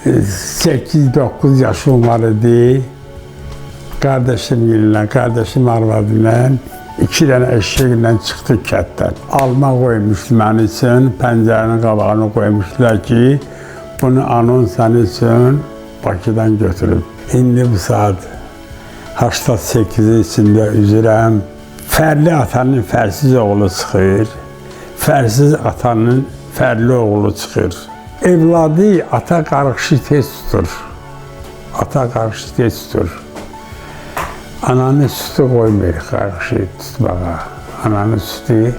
8-9 yaşım var idi. Kardeşim arvadıyla 2 dənə eşeklə çıxdıq kətdən. Alma qoymuşdu mənim üçün, pəncərənin qabağını qoymuşdular ki, bunu anons sənin üçün Bakıdan götürüb. İndi bu saat 88 içində üzürəm. Fərli atanın fərsiz oğlu çıxır, fərsiz atanın fərli oğlu çıxır. Evladı ata qarışı tez tutur. Ata qarışı tez tutur. Ananın sütü qoymur qarışı tutmağa. Ananın sütü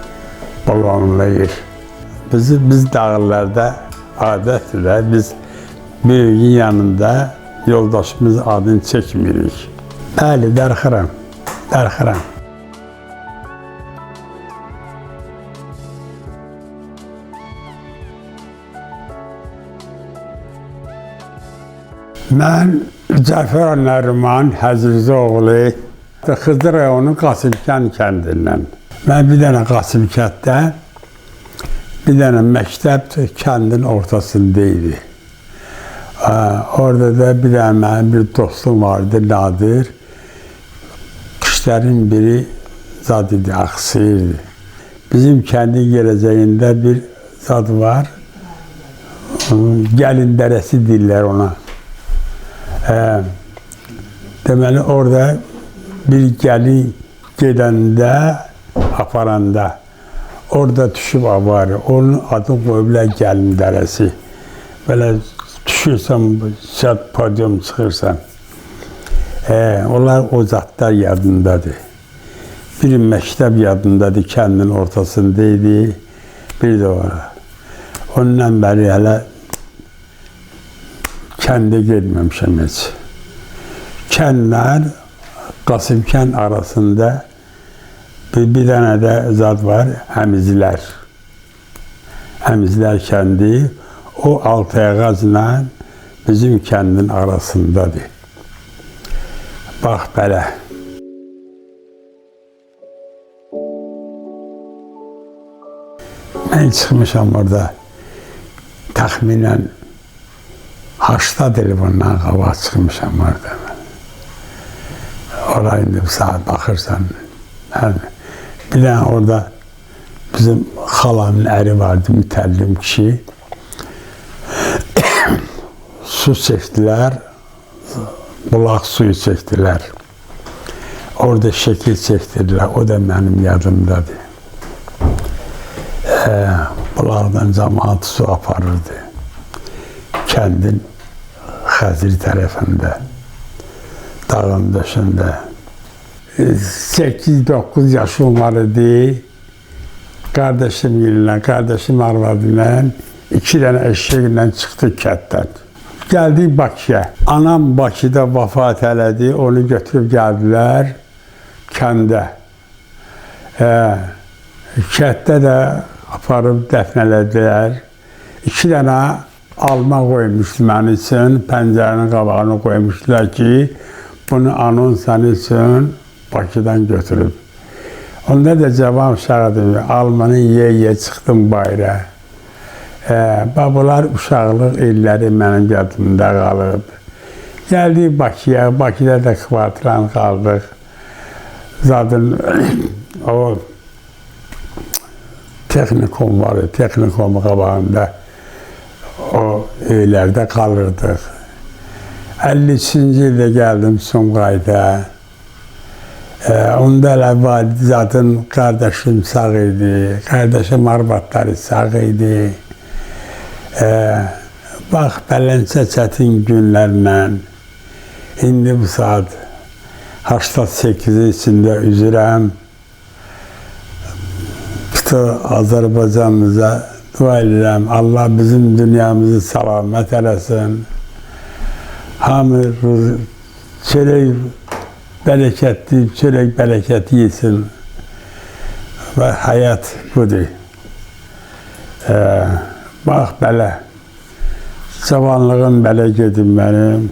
balonlayır. Biz dağlarda adətdir, biz böyüyün yanında yoldaşımız adını çəkmirik. Bəli, darıxıram. Mən Cəfər Nəriman Həzirzoğlu, Xızı rayonu Qasımkən kəndindən. Mən bir dənə Qasımkətdə, bir dənə məktəb kəndin ortasında idi. Orada da bir dənə mənim bir dostum vardı, Nadir. Kişilərin biri zad idi, axsıyırdı. Bizim kəndin gələcəyində bir zad var, gəlin dərəsi deyirlər ona. Deməli, orada bir gəlin gedəndə, aparanda, orada düşüb avarı, onun adını qoyublar gəlin dərəsi. Belə düşürsən, podyum çıxırsan. Onlar o zatlar yadındadır. Bir məktəb yadındadır, kəndin ortasındaydı, bir də orada. Ondan bəri hələ kəndə getməmişəm heç. Kəndlər, Qasımkən arasında bir dənə də zad var, Əmizlər. Əmizlər kəndi, o Altayağacla bizim kəndin arasındadır. Bax belə. Mən çıxmışam orada, təxminən 80 il bundan qabaq çıxmışam orada. Orada indi bu saat baxırsan. Bir dənə orada bizim xalamın əri vardı, mütəllim kişi. Su çəkdilər, bulaq suyu çəkdilər. Orada şəkil çəkdirdilər, o da mənim yadımdadır. Bulaqdan cəmaat su aparırdı. Kəndin Xəzir tərəfində, dağın döşündə. 8-9 yaşım var idi. Kardeşim arvadıyla 2 dənə eşeklə çıxdıq kətdən. Gəldik Bakıya. Anam Bakıda vəfat elədi, onu götürüb gəldilər kəndə. Kətdə də aparıb dəfn elədilər. 2 dənə alma qoymuşdu mənim üçün, pəncərənin qabağını qoymuşdular ki, bunu anons sənin üçün Bakıdan götürüb. Onda da cavan uşaqdır, almanı yeyə çıxdım bayra. Bunlar uşaqlıq illəri mənim yadımda qalıb. Gəldik Bakıya, Bakıda da kvartiran qaldıq. Zadın o texnikum var, texnikumun qabağında o evlərdə qalırdıq. 53-cü ildə gəldim Sumqayıda. Onda elə zaten qardaşım sağ idi, qardaşım arvadları sağ idi. Bax, beləcə çətin günlərlə, indi bu saat 88 içində üzürəm. Bütün Azərbaycanımıza dua edirəm, Allah bizim dünyamızı salamət eləsin. Hamı çörək bərəkətli, çörək bərəkəti yesin və həyat budur. Bax, belə, cavanlığım belə gedim mənim.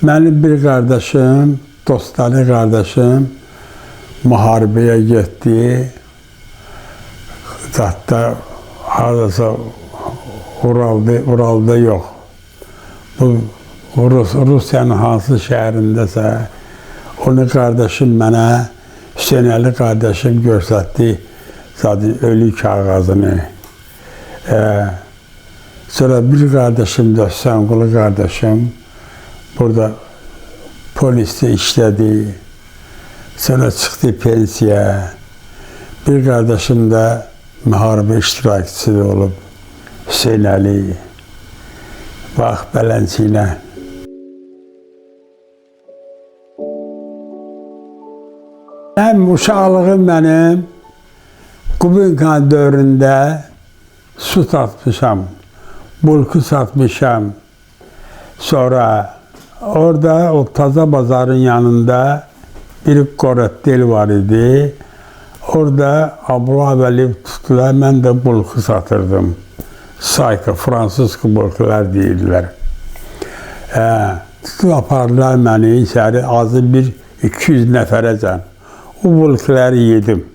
Mənim bir qardaşım, dostları qardaşım müharibəyə getdi. Hatta haradasa Ural'da yok. Bu Rusiyanın hansı şəhərindəsə, onu qardaşım mənə, Hüseynəli qardaşım göstərdi, zaten ölü kağızını. Sonra bir qardaşım da, Hüseynqulu qardaşım, burada polisdə işlədi. Sonra çıxdı pensiya. Bir qardaşım da müharibə iştirakçısı olub, Hüseynəli. Bax, belənciylə. Uşaqlığım mənim Kubinka dövründə su satmışam, bulku satmışam. Sonra orada o Taza Bazarın yanında bir korettel var idi. Orada Abu Abeli tutdular, mən də bulku satırdım. Sayka, Fransız bulkular deyirlər. Tutub apardılar məni içəri, azı bir 200 nəfərəcən. O bulkuları yedim.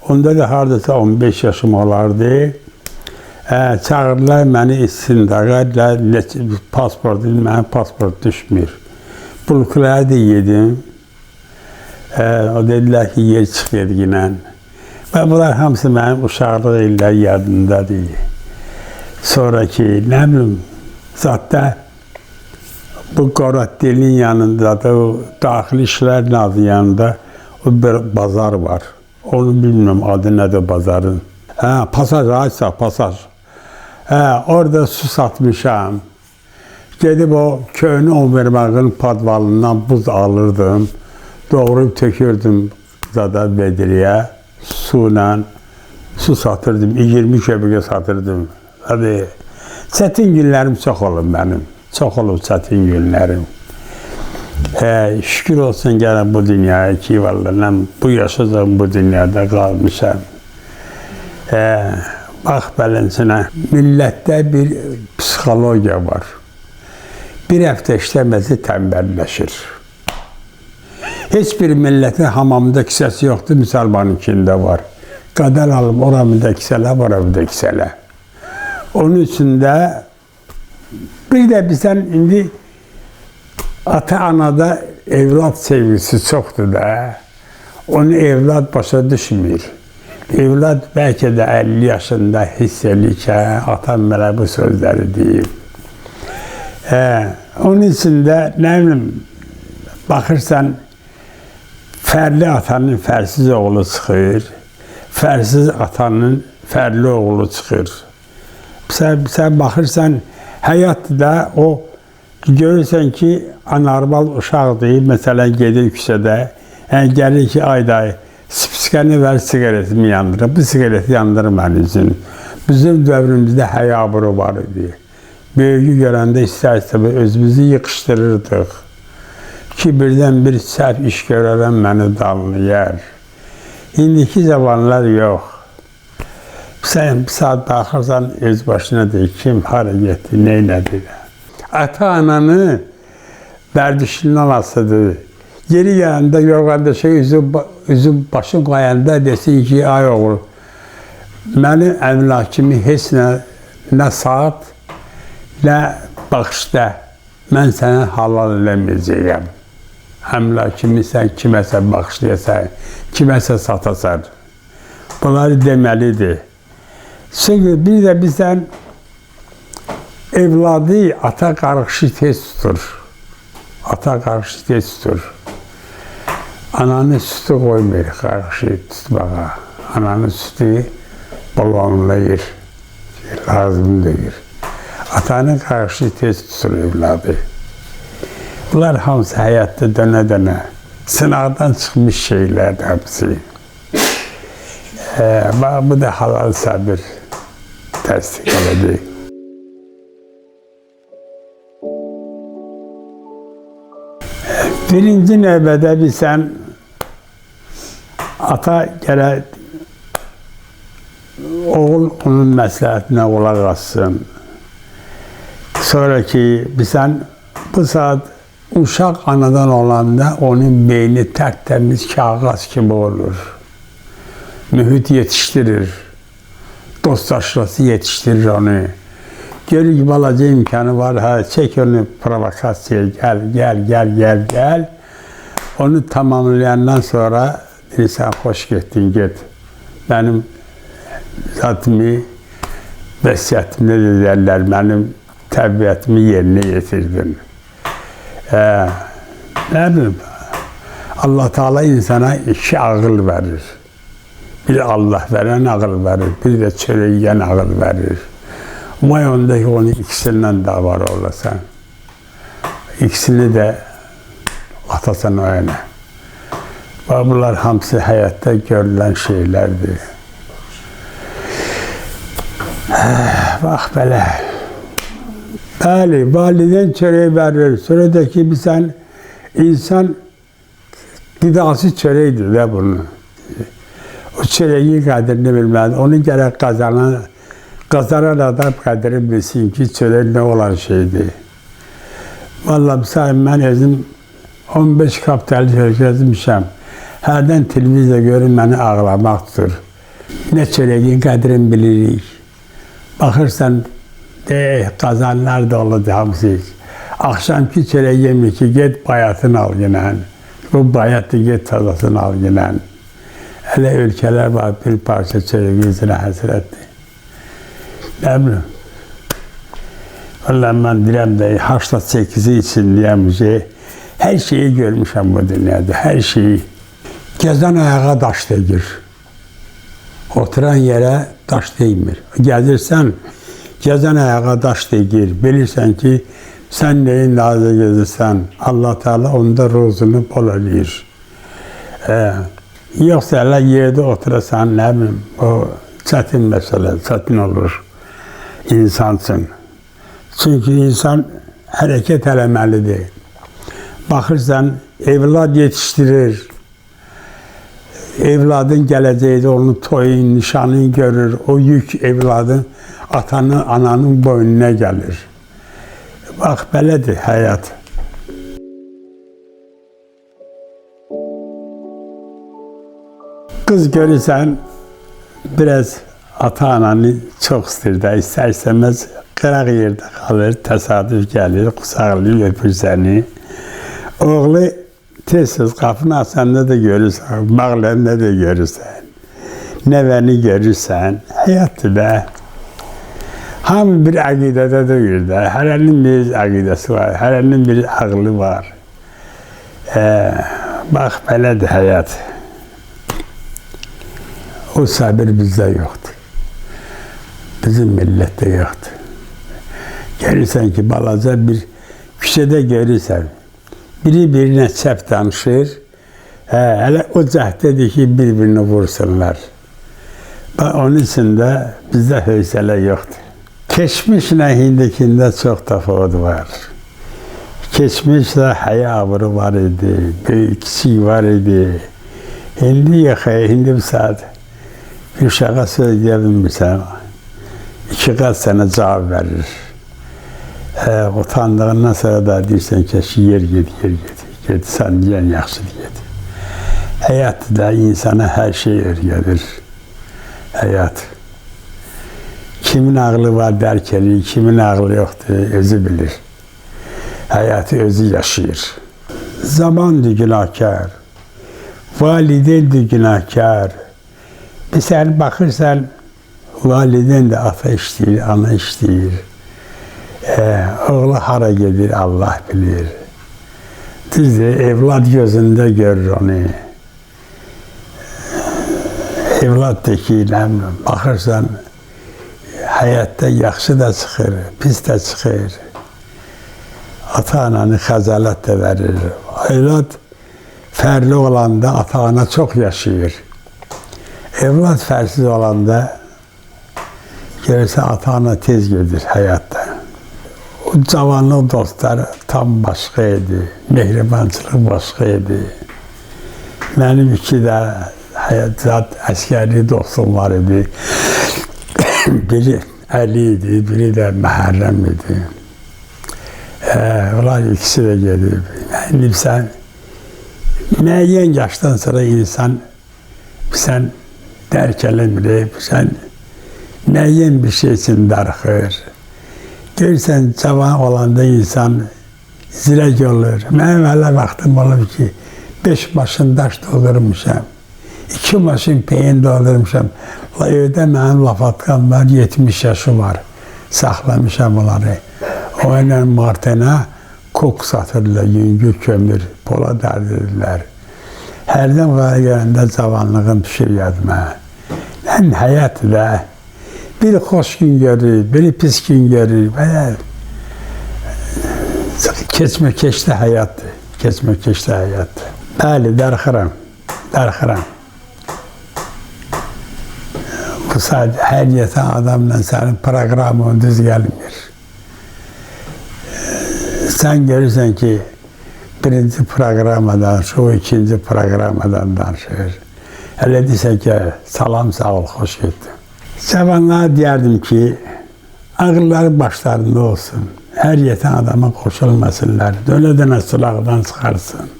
Onda da haradasa 15 yaşım olardı. Çağırdılar məni istindaqa, pasport, mənim pasport düşmür. Bulkuları da yedim. O dedilər ki, yer çıx yedginə. Və bunlar hamısı mənim uşaqlıq illər yadındadır. Sonraki, nə bilim, zaten bu Qoratdelin yanında da, o Daxili İşlər Nazirliyinin yanında o bir bazar var. Onu bilmiyorum, adı nədir bazarın. Pasaj, aysa pasaj. Orada su satmışam. Gedib o köhnə Onvermağın padvalından buz alırdım. Doğrayıb tökürdüm zada vedriyə, suyla su satırdım, 20 köpüğe satırdım. Hadi, çətin günlərim çox olub mənim, çox olub çətin günlərim. Şükür olsun gələn bu dünyaya ki, vallahi bu yaşadığım bu dünyada qalmışam. Bax beləncəsinə, millətdə bir psixologiya var. Bir həftə işləməsi tənbəlləşir. Heç bir millətin hamamında kisəsi yoxdur, müsəlmanınkində var. Qədər alıb oramında kisələ, oramında kisələ. Onun üçün də bir də bizdən indi ata-anada evlad sevgisi çoxdur da. Onu evlad başa düşmür. Evlad bəlkə də 50 yaşında hiss edir ki, atam mənə bu sözləri deyib. Onun üçün də nə bilim, baxırsan, fərli atanın fərsiz oğlu çıxır, fərsiz atanın fərli oğlu çıxır. Sən baxırsan, həyat da o, görürsən ki, anormal uşaqdır, məsələn, gedir küçədə, gəlir ki, ayda spiskəni və sigaretimi yandırır, bu sigareti yandırır mənim üçün. Bizim dövrümüzdə həyaburu var idi. Böyüyü görəndə istər-istəmə özümüzü yıxışdırırdıq. Ki, birdən bir səhv iş görərəm, məni danlayar. İndiki zamanlar yox. Sən bir saat baxırsan, öz başına deyir, kim hara getdi, neylədir? Ata-ananı bərdişindən asıdır. Geri gələndə yorğanda üzüm başım qayanda desin ki, ay oğul, mənim əmlakimi heç nə saat, nə baxışda mən sənə halal eləməyəcəyəm. Əmlakimi sən kiməsə baxışlayasan, kiməsə satasan. Bunları deməlidir. Çünki bir də bizdən evladı ata qarışı tez tutur. Ata qarışı tez tutur. Ananın sütü qoymur qarışı tutmağa. Ananın sütü balonlayır, lazım deyir. Atanın qarışı tez tutur evladı. Bunlar hamısı həyatda dönə-dönə sınaqdan çıxmış şeylər hamısı. Bu da halal səbir təsdiq elədi. Birinci növbədə bilsən, ata gələ oğul onun məsləhətinə qulaq assın. Sonra ki, bilsən, bu saat uşaq anadan olanda onun beyni tərtəmiz kağız kimi olur. Mühit yetiştirir, dostlaşması yetiştirir onu. Görür ki balaca imkanı var, ha çek onu provokasyon, gel. Onu tamamlayandan sonra sen hoş gittin, git. Benim zatımı, vəsiyyətimdə də deyərlər, mənim təbiətimi yerine getirdin. Ne bileyim, Allah Teala insana iki ağıl verir. Bir Allah veren ağıl verir, bir de çöreğen ağıl verir. Vay ondaki onun ikisinden de var olasan. İkisini de atasan öyle. Bunlar hamısı hayatta görülen şeylerdir. Bak böyle. Bəli, validen çöreği verir. Sonradaki bir sen insan gıdası çöreğidir de bunu. O çöreğin kadrini bilmez. Onu gerek kazanan adam kadrini bilsin ki çörek ne olan şeydi. Vallahi mesela ben özüm 15 kapital çörek yazmışam. Herden televizyon görün beni ağlamaktır. Ne çöreğin kadrini bilirik. Bakırsan kazanlar doludur hamısı. Akşamki çöreği yemiş ki git bayatını al yine. Bu bayatı git tazasını al yine. Hele ülkeler var bir parça çörek yüzüne hasretti. Ne bileyim. Vallahi ben direm de 88'i için diyem şey, her şeyi görmüşüm bu dünyada, her şeyi. Gezen ayağa taş değir. Oturan yere taş değmir. Gezirsen, gezen ayağa taş değir. Bilirsen ki sen neyin nazı gezirsen, Allah Teala onda rozunu bol eləyir. Yoksa hele yerde oturursan ne bileyim, o çetin mesele, çetin olur. İnsansın. Çünkü insan hareket eləməlidir. Baxırsan, evlad yetiştirir. Evladın gələcəkdə onun toyun, nişanını görür. O yük evladın, atanın, ananın boynuna gəlir. Bax, belədir həyat. Kız görürsən, biraz ata-ananı çox istir də, istər-istəməz qıraq yerdə qalır, təsadüf gəlir, qucaqlayıb öpür səni. Oğlu tez-tez qapını açanda da görürsən, bağlarında da görürsən, nəvəni görürsən, həyatdır da. Hamı bir əqidədə deyir də, hərənin bir əqidəsi var, hərənin bir ağlı var. Bax, belədir həyat. O sabır bizde yoktur. Bizim millette yoktur. Görürsen ki balaca bir küçede görürsen, biri birine çep danışır, hele o cəhdedir ki birbirini vursunlar. Onun için de bizde hövsələ yoktur. Keçmişle indikinde çok tafavut var. Keçmişte hayavuru var idi, büyüksü var idi. Hindi yok, hindi bir saat. Bir uşağa söz diyebilmirsən, 2 qat sənə cavab verir. Utandığından sonra da deyirsən ki, yer ged, sən deyən yaxşıdır, ged. Həyat da insana hər şey öyrədir. Həyat. Kimin ağlı var dərk edir, kimin ağlı yoxdur, özü bilir. Həyatı özü yaşayır. Zamandır günahkar, valideyndir günahkar. Sen bakırsan, validen de ata işleyir, ana işleyir. Oğlu hara gedir, Allah bilir. Düzdür, evlad gözünde görür onu. Evlad da ki, bakırsan, hayatta yaxşı da çıxır, pis de çıxır. Ata-ananı xəzalət də verir. Evlad fərli olanda ata-ana çox yaşayır. Evlad fərsiz olanda görürsə ata-ana tez gedir həyatda. O cavanlıq dostlar tam başqa idi, mehribançılıq başqa idi. Mənim 2 də həyat əskərli dostum var idi. Biri Əli idi, biri də Məhərrəm idi. Onlar ikisi də gedib. Sən müəyyən yaşdan sonra insan dərk eləmir, sən müəyyən bir şey için darıxır. Görürsən, cavan olanda insan zirək olur. Mənim hələ vaxtım olub ki, 5 maşın daş doldurmuşam, 2 maşın peyin doldurmuşam. Evdə mənim lafatkam var, 70 yaşı var. Saxlamışam onları. O ilə Martena kok satırlar, yüngül kömür, pola dərdirlər. Hərdən var gələndə cavanlığım düşür yadıma. Həm həyat da bir xoş gün görür, bir pis gün görür. Keçmə-keçdə həyatdır, keçmə-keçdə həyatdır. Bəli, darıxıram. Bu sadəcə hər yatan adamla sənin proqramın düz gəlmir. Sən görürsən ki, birinci proqrama danışır, o ikinci proqramadan danışır. Hələ desən ki, salam, sağ ol, xoş getdim. Cavanlara deyərdim ki, ağılları başlarında olsun. Hər yatan adama qoşulmasınlar, dönə-dönə sulaqdan çıxarsın.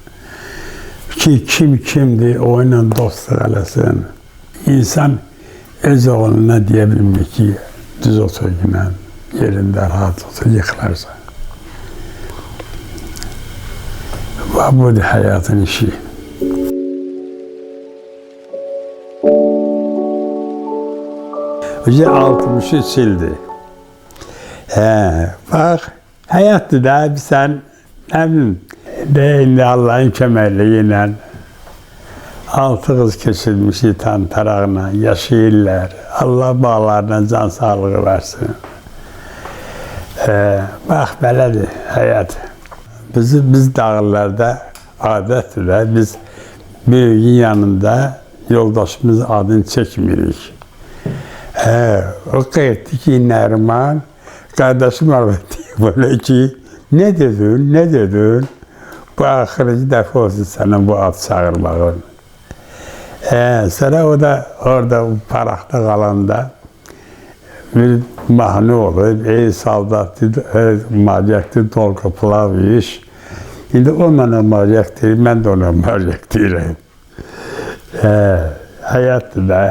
Ki, kim kimdir, o ilə dostluq eləsin. İnsan öz oğluna deyə bilmir ki, düz otur yine, yerində rahat otur, yıxılarsan. Budur həyatın işi. Bize 63 ildir. Bax, həyatdır da, sən, nə bilim, indi Allah'ın köməkliyi ilə 6 qız keçirmişik tantaraqla, yaşayırlar. Allah bağlarına can sağlığı versin. Bax, belədir həyat. Biz dağlarda adətdir də, biz böyüyün yanında yoldaşımız adını çəkmirik. O qayıtdı ki, Nəriman, qardaşım arvadı böyle ki, ne dedin? Bu axırıncı dəfə olsun sana bu ad çağırmağın. Sonra o da orada paraqda qalanda bir mahnı olur. Ey saldatı, macəkdir, dolqa plaviş. İndi onunla macək deyir, mən də ona macək deyirəm. Həyatdır da.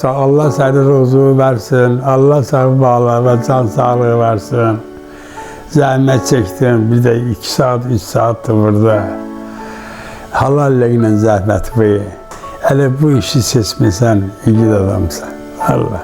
Allah səni ruzu versin, Allah səni bağlar və can sağlığı versin. Zəhmət çəkdim, bir də 2 saat, 3 saatdır burada. Halal ilə zəhmət bu. Hələ bu işi seçmirsən, igid adamsan. Allah.